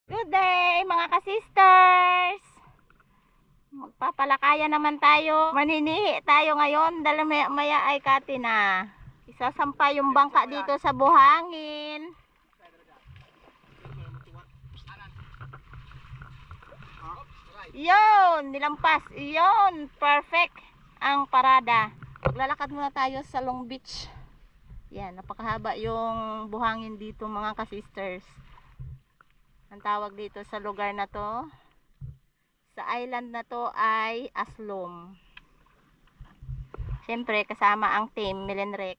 Good day mga ka-sisters! Magpapalakayan naman tayo. Maninihi tayo ngayon dahil maya ay kati na. Isasampa yung bangka dito sa buhangin. Yun, nilampas. Yun, perfect ang parada. Maglalakad muna tayo sa Long Beach. Yan, napakahaba yung buhangin dito mga ka-sisters. Ang tawag dito sa lugar na to, sa island na to ay Aslom. Siyempre kasama ang team Milenrec.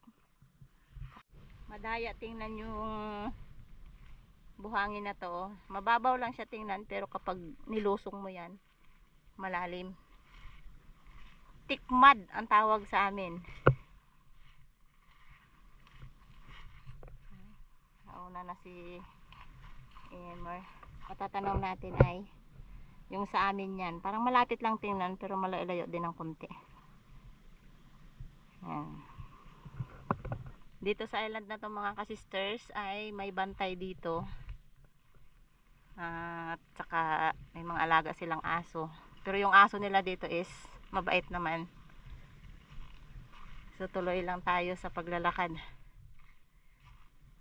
Madaya tingnan yung buhangin na to. Mababaw lang siya tingnan pero kapag nilusong mo yan, malalim. Tikmad ang tawag sa amin. Nauna na si Emer. Matatanaw natin ay yung sa amin yan. Parang malapit lang tingnan pero malayo din ng konti. Yan. Dito sa island na to mga ka-sisters ay may bantay dito. At saka may mga alaga silang aso. Pero yung aso nila dito is mabait naman. So tuloy lang tayo sa paglalakad.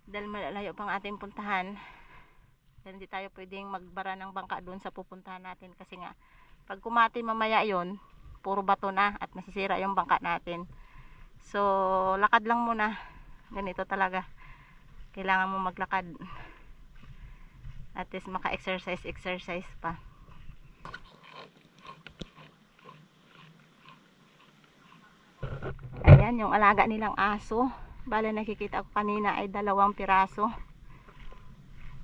Dahil malayo pang ating puntahan. Dahil hindi tayo pwedeng magbara ng bangka doon sa pupuntahan natin. Kasi nga pag kumati mamaya yon, puro bato na at masisira yung bangka natin. So lakad lang muna. Ganito talaga. Kailangan mo maglakad. At least maka-exercise pa. Ayan yung alaga nilang aso. Bale nakikita ko kanina ay 2 piraso.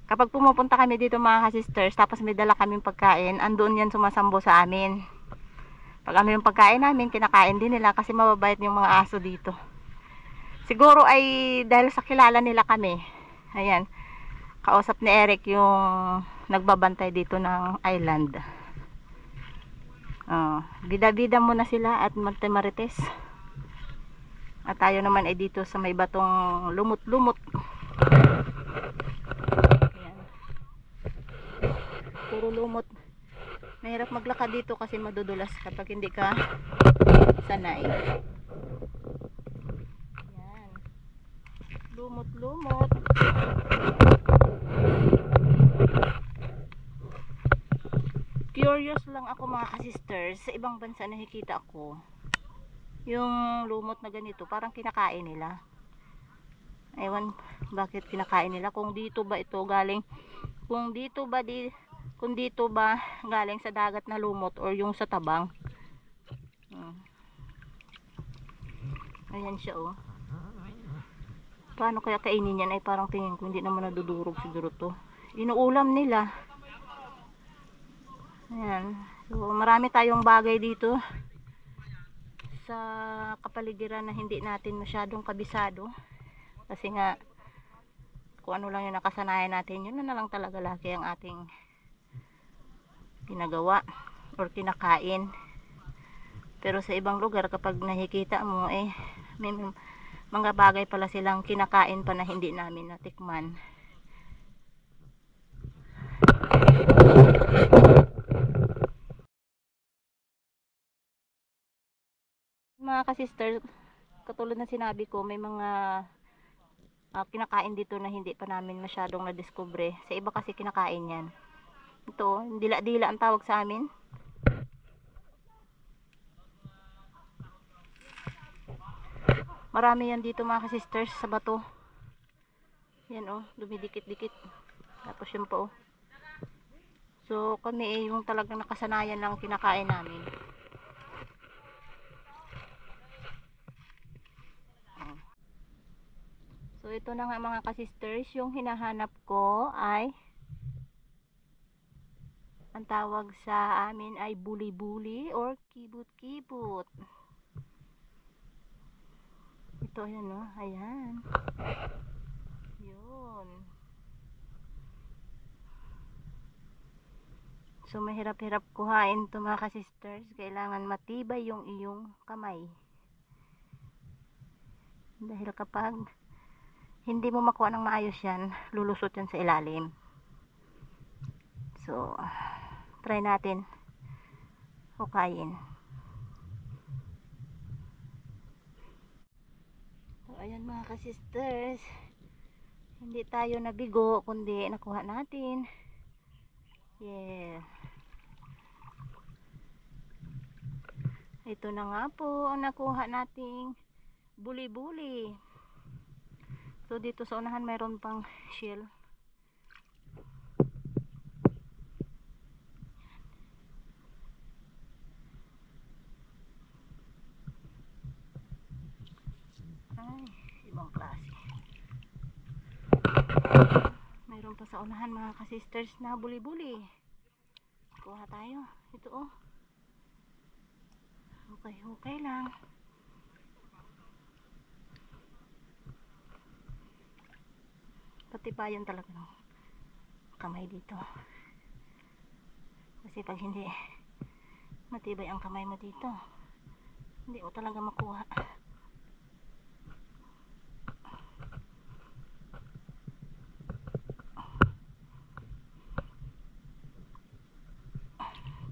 Kapag pumupunta kami dito mga ka-sisters, tapos may dala kaming pagkain, andun yan sumasambo sa amin. Pag ano yung pagkain namin, kinakain din nila kasi mababait yung mga aso dito. Siguro ay dahil sa kilala nila kami. Ayan. Kausap ni Eric yung nagbabantay dito ng island. Bida-bida muna sila at magtemarites. At tayo naman ay dito sa may batong lumot-lumot. Ayan. Puro lumot. Mahirap maglakad dito kasi madudulas kapag hindi ka sanay. Ayan. Lumot-lumot. Curious lang ako mga ka-sisters, sa ibang bansa nakikita ako yung lumot na ganito parang kinakain nila. Ewan bakit kinakain nila, kung dito ba ito galing, kung dito ba galing sa dagat na lumot or yung sa tabang. Ayan siya oh. Paano kaya kainin yan? Ay parang tingin ko hindi naman nadudurog siguro to. Inuulam nila. Ayan. So marami tayong bagay dito sa kapaligiran na hindi natin masyadong kabisado. Kasi nga kung ano lang yung nakasanayan natin, yun na lang talaga lagi ang ating ginagawa or kinakain. Pero sa ibang lugar kapag nakikita mo may mga bagay pala silang kinakain pa na hindi namin natikman. Mga ka-sister, katulad ng sinabi ko, may mga kinakain dito na hindi pa namin masyadong na-discover. Sa iba kasi kinakain yan. Ito, dila-dila ang tawag sa amin. Marami yan dito mga ka-sisters sa bato. Yan oh, dumidikit-dikit. Tapos yun po oh. So kami yung talagang nakasanayan lang kinakain namin. So ito na nga mga ka-sisters, yung hinahanap ko ay ang tawag sa amin ay buli-buli or kibot-kibot. Ito yan oh, ayan. Yun. So mahirap-hirap kuhain ito mga ka-sisters. Kailangan matibay yung iyong kamay. Dahil kapag hindi mo makuha ng maayos yan, lulusot yan sa ilalim. So, try natin hukayin. So, ayan mga ka-sisters. Hindi tayo nabigo, kundi nakuha natin. Yeah. Ito na nga po ang nakuha nating buli-buli. So, dito sa unahan mayroon pang shell. Ay, ibang klase. Mayroon pa sa unahan mga ka-sisters na buli-buli. Kuha tayo. Ito oh. Hukay-hukay lang. Patibayan talaga ng kamay dito. Kasi pag hindi matibay ang kamay mo dito, hindi mo talaga makuha.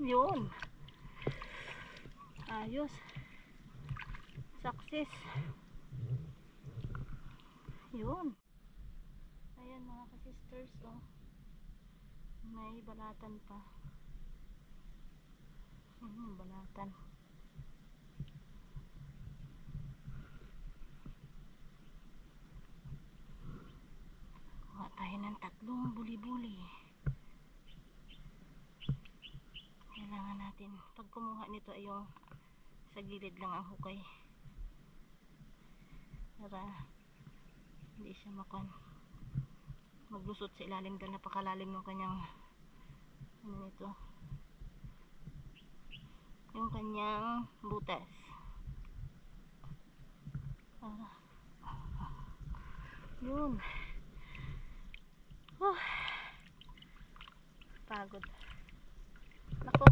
Yun. Ayos. Success. Yun. Ayan mga ka-sisters, oh. May balatan pa. Balatan. Kuha tayo ng 3 buli-buli. Kailangan natin, pag kumuha nito ay yung sa gilid lang ang hukay. Para hindi siya maglusot sa ilalim dahil napakalalim ng kanyang ano nito, yung kanyang butas. Yun. Pagod. Nako.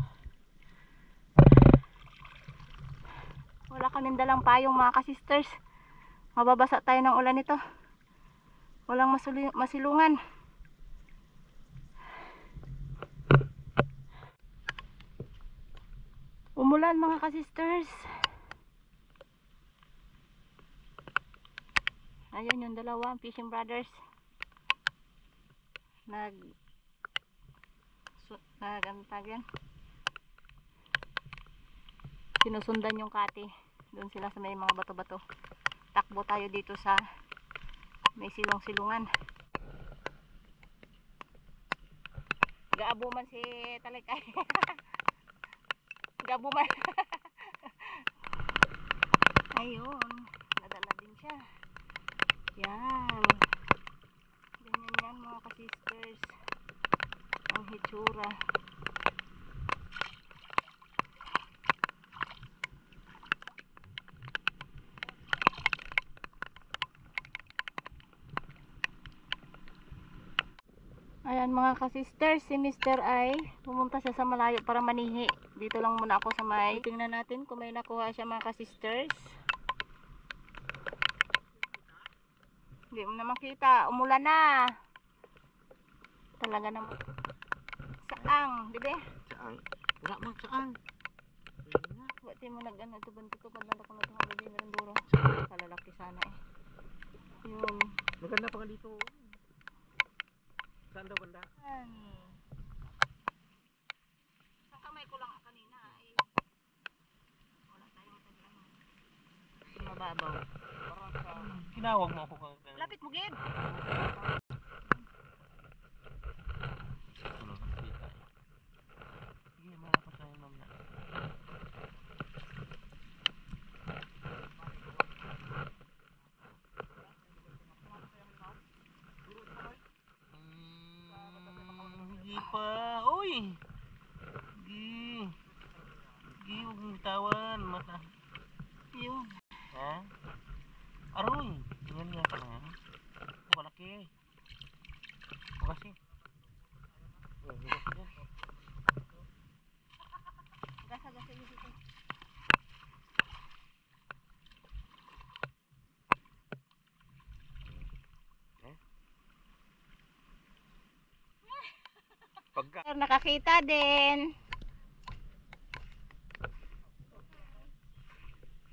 Wala kaming dalang payong mga ka-sisters. Mababasa tayo ng ulan nito. Walang masilungan. Umulan mga ka-sisters. Ayun yung dalawa fishing brothers. Sinusundan yung kati. Doon sila sa may mga bato-bato. Takbo tayo dito sa may silong-silungan. Gaabuman si Talikay. Gaabuman. Ayun. Nadala din siya. Yan. Ganyan yan mga ka-sisters. Ang hitsura. Ayan mga ka-sisters, si Mr. ay pumunta siya sa malayo para manihi. Dito lang muna ako sa may. Tingnan natin kung may nakuha siya mga ka-sisters. Hindi mo na makita. Umulan na. Talaga naman. Saang, di ba? Saang? Wala man saang. Buti mo nag-ano ito bantutupan na ako na ito hanggang din ng duro. Kalalaki sana eh. Yun. Maganda pa nga dito. Saan daw banda? Sa kamay ko lang kanina ay wala tayong taglan. Mababaw. Parang sa... Kinawag mo ako kang... Lapit mo, Gib! Sige, malakas tayo mamaya. Hindi pa. Uy! Sige. Sige, huwag mong bitawan. Mata. Yun. Ha? Aroy! Tingnan niya ka na. Ito malaki. Magasi. Magasi dyan. Gasa-gasa niyo dito. Pagka Nakakita din.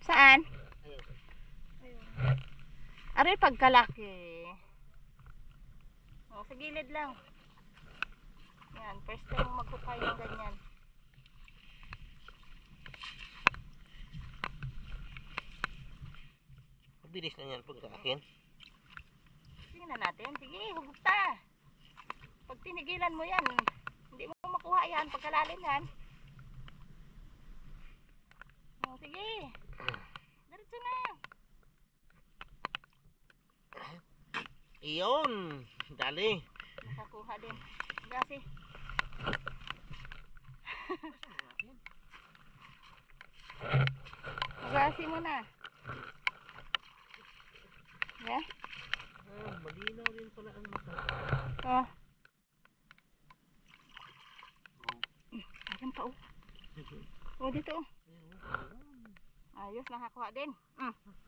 Saan? Aray, pagkalaki. Sa gilid lang. Yan, first time mo magkukay ng ganyan. Mabilis lang yan pag sa akin. Tingnan natin. Sige, hugta. Pag tinigilan mo yan, hindi mo makuha yan. Pagkalalim yan. Sige. Diretso na. Iyon. Dali. Nakakuha din. Gasi. Gasi mo na. Yeah? Malinaw din pala ang mata. Oh. Ayan pa oh. Oh, dito oh. Ayos, nakakuha din.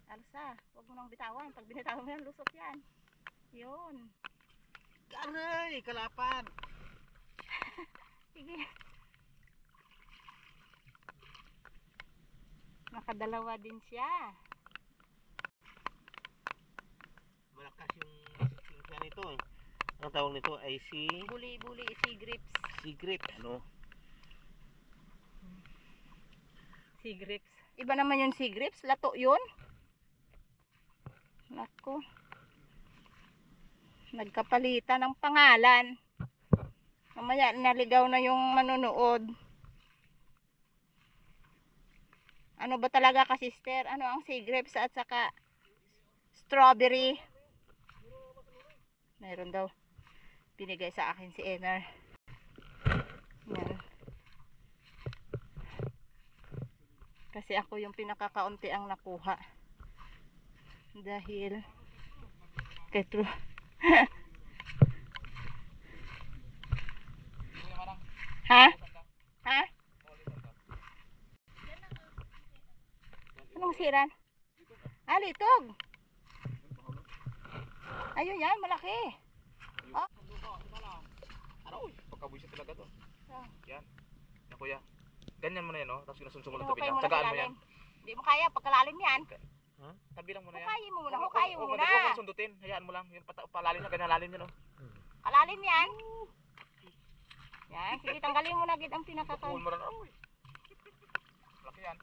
Alsa, huwag mo nang bitawan. Pag binitawan mo yan, lusot yan. Yun. Aray, kalapan. Sige. Nakadalawa din siya. Malakas yung siya nito eh. Ang tawag nito ay Buli-buli, sea grapes. sea grape. Ano? Sea grapes. Iba naman yung sea grapes. Lato yun. Nako. Nagkapalitan ng pangalan. Mamaya naligaw na yung manonood. Ano ba talaga ka, sister? Ano ang sea grapes at saka strawberry? Meron daw. Binigay sa akin si Emer. Yan. Kasi ako yung pinakakaunti ang nakuha. Dahil kay True. Ha? Ha? Anong siran? Ah, litog. Ayun yan, malaki. Oh. Ano? Pagkabuisit talaga to. Oh. Yan. Yan kuya. Ganyan mo na yan, oh. Tapos sinasunsum mo lang Hukay tabi niya. mo na Tagaan mo kalalim. yan. Hindi mo kaya, pagkalalim yan. Ha? Tabi lang mo na yan. Hukayin mo muna, hukayin mo muna. Huwag mo sundutin. Hayaan mo lang. Yung palalim niya, ganyan lalim yan, oh. Kalalim yan. Yan, sige, tanggalin mo na agad ang Puhul pinakakain. mo rin. Uy. Laki yan.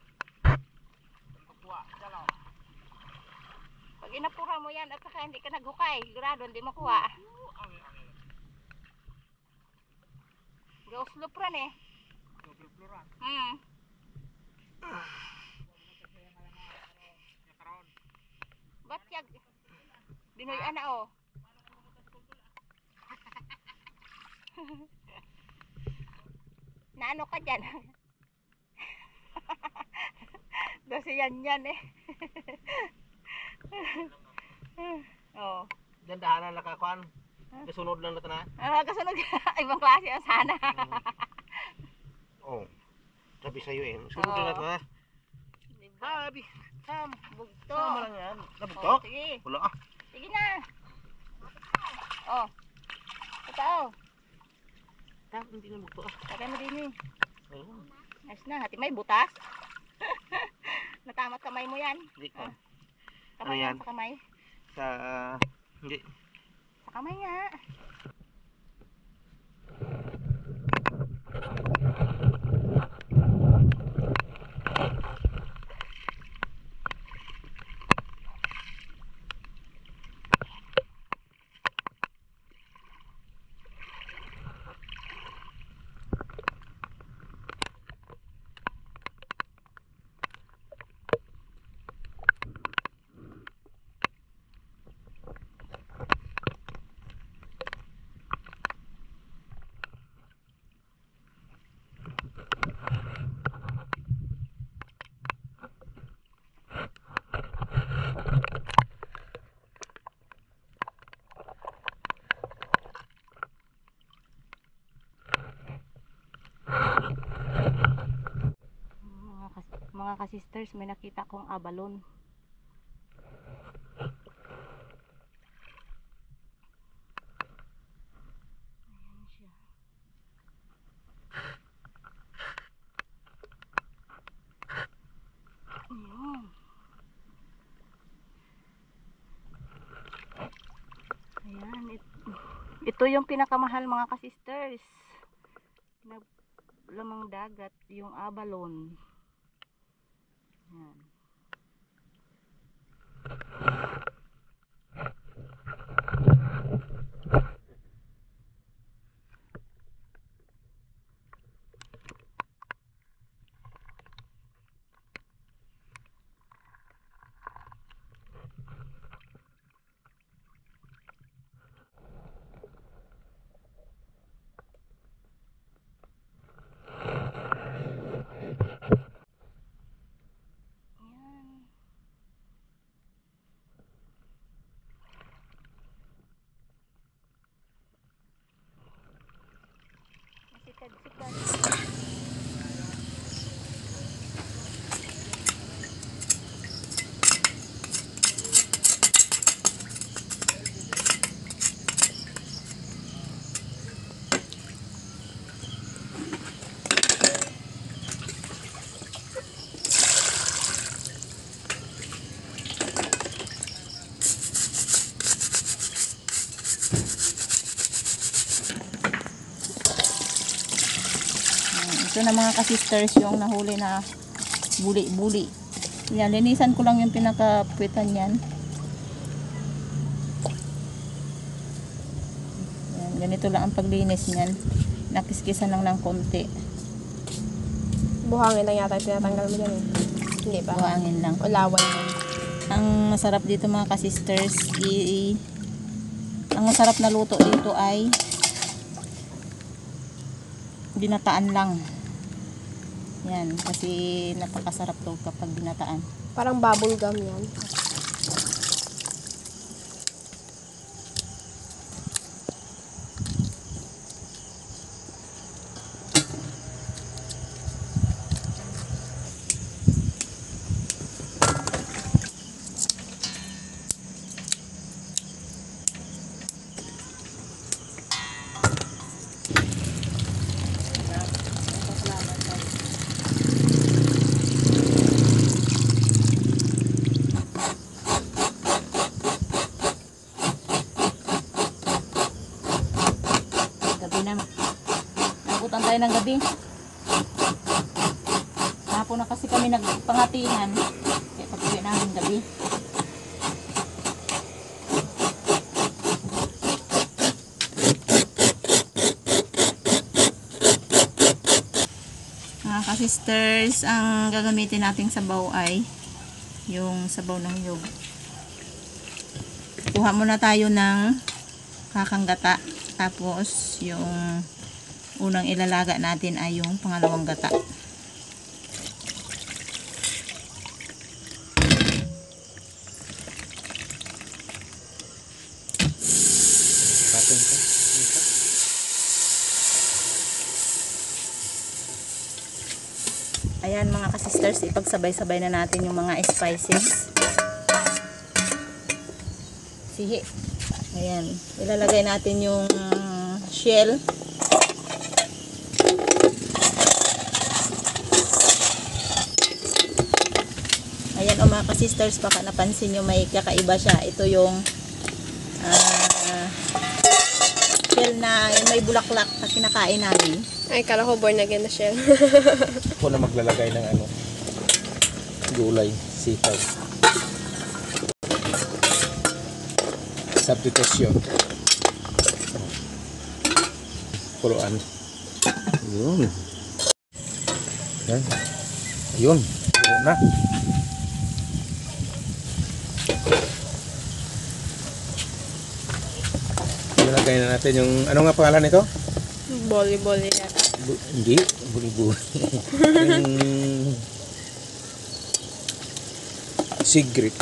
Kukuha. Diyan lang. Pag inapura mo yan at saka hindi ka naghukay, sigurado hindi makuha. Gauslo pran eh. Ba't yag? Binoy na oh. Naano ka dyan? Dosi yan eh. Oh. Dandahanan lang kakuan. Kasunod lang natin ha. Kasunod ibang klase ang sana. Oh. Sabi sa'yo eh. Sunod lang natin ha. Diba? Sabi. Bugto. Tama lang yan. Nabugto? Oh, sige. Wala ah. Sige na. Oh. Ito oh. Tama, hindi na bugto ah. Lagay mo din eh. Ayun. Ayos na. Hati may butas. Natamat kamay mo yan. Hindi ka. Kamay Ano yan? Sa kamay. Sa... Hindi. Sa kamay nga. Mga ka-sisters, may nakita kong abalon. Ayan siya. Ito yung pinakamahal mga ka-sisters. Lamang dagat, yung abalone. Yan. Ito na mga ka-sisters yung nahuli na buli-buli. Yan, linisan ko lang yung pinakapuwitan yan. Yan, ganito lang ang paglinis niyan. Nakiskisan lang ng konti. Buhangin lang yata yung tinatanggal mo dyan eh. Hindi ba? Buhangin lang. O lawan lang. Ang masarap dito mga ka-sisters, ang masarap na luto dito ay binataan lang. Yan, kasi napakasarap to kapag binataan. Parang bubble gum yan. Nabutan tayo ng gabi. Hapon na kasi kami nagpangatingan. Kaya pag-uwi namin gabi. Mga ka-sisters, ang gagamitin nating sabaw ay yung sabaw ng niyog. Kuha muna tayo ng kakanggata. Tapos, yung unang ilalaga natin ay yung pangalawang gata. Ayan mga ka-sisters, ipagsabay-sabay na natin yung mga spices. Sihi. Ayan, ilalagay natin yung shell. Ayan o mga ka-sisters, baka napansin nyo may kakaiba siya. Ito yung shell na may bulaklak na kinakain namin. Ay, kala ko born again na shell. Ako na maglalagay ng ano, gulay, sitaw. Substitution. Puluan. Yun. Yan. Yun. Pulo na. Ilagay na natin yung, ano nga pangalan nito? Boli-boli yata. Hindi. Buli-buli. Yung secret.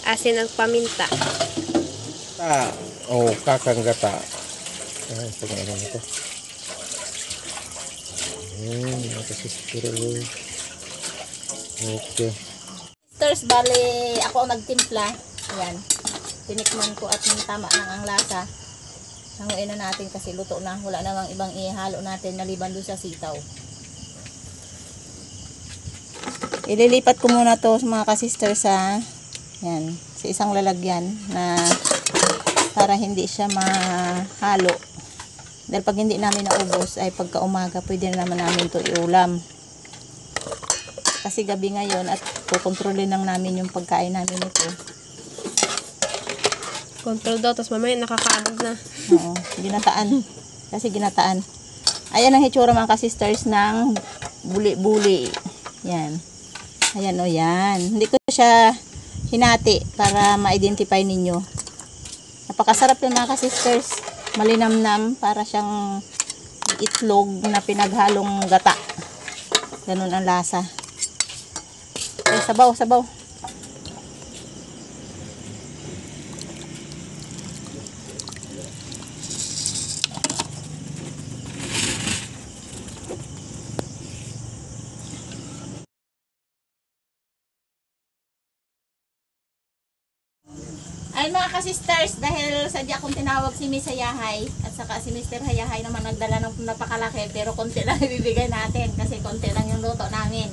Asin at paminta. Kakanggata. Ayan, pag-ano nito. Ayan, nakasistero. Okay. Sisters, bali ako ang nagtimpla. Ayan. tinikman ko at tama nang ang lasa. Hanguin na natin kasi luto na. Wala namang ibang ihalo natin naliban doon sa sitaw. Ililipat ko muna to mga ka-sister sa yan, sa isang lalagyan na para hindi siya mahalo. Dahil pag hindi namin naubos ay pagka umaga pwede na naman namin to iulam. Kasi gabi ngayon at kukontrolin lang namin yung pagkain namin ito. Control daw, tapos mamaya nakakaagod na. Oo, ginataan. Kasi ginataan. Ayan ang hitsura mga ka-sisters ng buli-buli. Yan. Ayan o yan. Hindi ko siya hinati para ma-identify ninyo. Napakasarap yung mga ka-sisters. Malinamnam para siyang itlog na pinaghalong gata. Ganun ang lasa. Okay, sabaw, sabaw. Ay mga ka-sisters, dahil sadya akong tinawag si Miss Hayahay at saka si Mr. Hayahay naman nagdala ng napakalaki pero konti lang ibibigay natin kasi konti lang yung luto namin.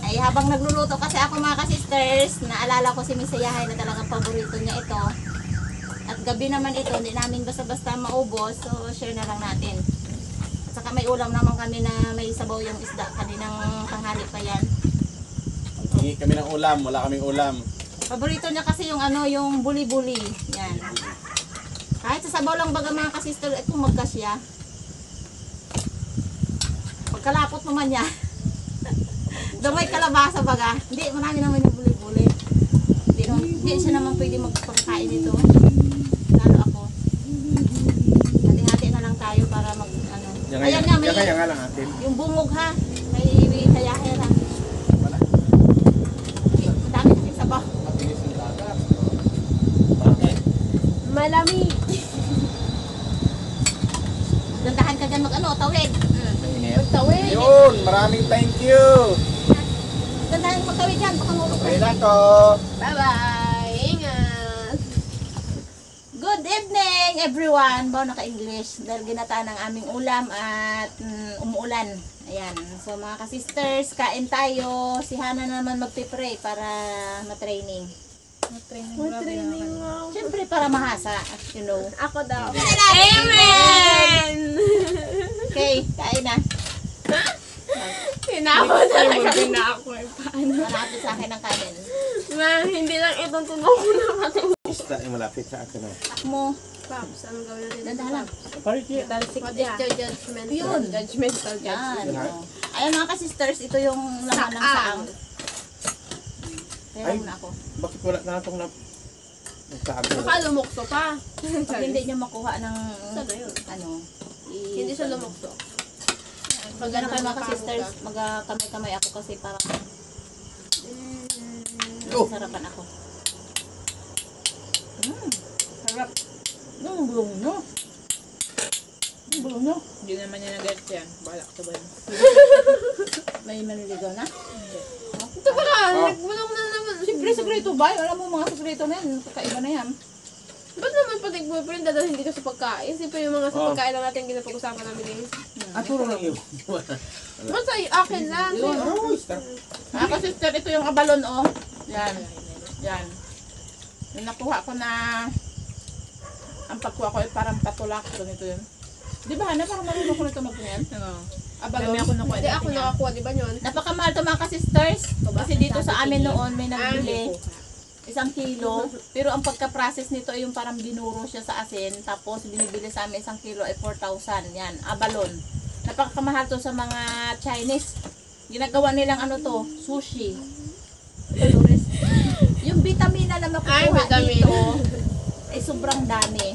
Ay habang nagluluto kasi ako mga ka-sisters, naalala ko si Miss Hayahay na talagang paborito niya ito. At gabi naman ito, hindi namin basta-basta maubos, so share na lang natin. At saka may ulam naman kami na may sabaw yung isda, kaninang tanghali pa yan. Hingi kami ng ulam, wala kaming ulam. Paborito niya kasi yung ano, yung buli-buli. Yan. Kahit sa sabaw lang baga mga ka-sister, ito magkasya. Pagkalapot naman niya. Damay kalabasa baga. Hindi, marami naman yung buli-buli. Hindi siya naman pwede magpagkain nito. Lalo ako. Hati-hati na lang tayo para mag ano. Ayan nga, may nga lang atin. yung bungog ha. May kayahe lang. Wala. Ang dami kasing sabaw. Matinis yung dagat. Bakit? Malamig. Dandahan ka dyan mag-ano, tawid. Magtawid. Yun, maraming thank you. Dandahan magtawid dyan, baka mahulog ka. Okay lang to. Bye-bye. Ingat. Good evening everyone. Bawa naka-English dahil ginataan ang aming ulam at umuulan. Ayan. So mga ka-sisters, kain tayo. Si Hana naman magpipray para ma-training. Matraining wow. Siyempre para mahasa, you know. Ako daw. Amen! Okay, kain na. Hinako talaga. Hinako. Paano? Malapit sa akin ang kanin. Ma, hindi lang itong tunog ko na natin. Isda yung malapit sa akin. Takmo. Pops, anong gawin natin? Dandahan lang. Pariki. What is your judgment? Yun. Judgmental Yan. judgment. Oh. Ayan mga ka-sisters, ito yung laman ng saang. Kaya Ay. muna ako. Bakit wala na itong nagsabi? Baka lumukso pa. Pag hindi nyo makuha ng Sana yun. ano, Hindi siya lumukso. Pag ano kayo mga sisters, magkamay-kamay ako kasi parang Oh. sarapan ako. Sarap. Bulong no. Bulong no. Hindi naman niya nag-get yan. Balak sa bayan. May maniligaw na. Ito pa ka, nagbulong na naman. Siyempre, sekreto ba? Alam mo mga sekreto na yan. Kakaiba na yan. Ba't naman pag nag-boyfriend dadalhin dito sa pagkain? Siyempre yung mga sa Oh. pagkain lang natin ginapag-usapan namin eh. Puro lang yun. Basta akin lang. Yun. Oh, isda. Mga ka-sister, ito yung abalon oh. Yan. Yan. Yung nakuha ko na ang pagkuha ko ay parang patulak. Ganito yun. Di ba, Hana? Parang marunong ko nito mag-ganyan. Oo. Abalon. Dami ako nakuha. Hindi ako nakakuha, di ba yun? Napakamahal to mga ka-sisters. Kasi dito sa amin noon may nagbili 1 kilo. Pero ang pagka-process nito ay yung parang binuro siya sa asin. Tapos binibili sa amin 1 kilo ay 4,000. Yan, abalon. Napakamahal to sa mga Chinese. Ginagawa nilang ano to, sushi. Yung vitamina na Ay, makukuha vitamin. dito ay sobrang dami.